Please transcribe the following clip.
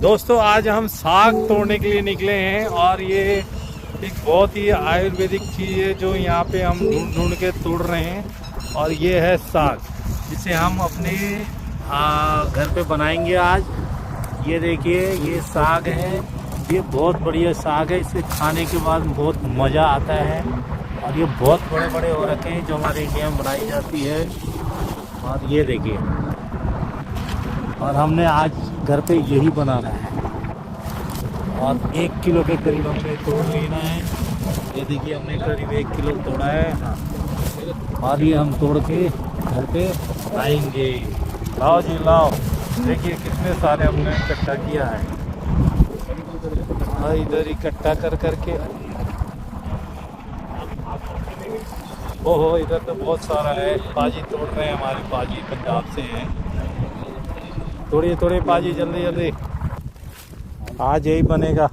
दोस्तों आज हम साग तोड़ने के लिए निकले हैं और ये एक बहुत ही आयुर्वेदिक चीज़ है जो यहाँ पे हम ढूंढ ढूंढ के तोड़ रहे हैं। और ये है साग जिसे हम अपने घर पे बनाएंगे आज। ये देखिए ये साग है, ये बहुत बढ़िया साग है। इसे खाने के बाद बहुत मज़ा आता है और ये बहुत बड़े बड़े हो रखे हैं जो हमारे इंडिया में बनाई जाती है। और ये देखिए, और हमने आज घर पे यही बनाना है और 1 किलो के करीब हमने तोड़ लेना है। ये देखिए हमने करीब 1 किलो तोड़ा है। हाँ, और ये हम तोड़ के घर पे आएंगे। लाओ जी लाओ, देखिए कितने सारे हमने इकट्ठा किया है। हाँ, इधर इकट्ठा कर करके, ओहो इधर तो बहुत सारा है। पाजी तोड़ रहे हैं, हमारे पाजी पंजाब से हैं। तोड़िए तोड़िए पाजी, जल्दी जल्दी, आज यही बनेगा।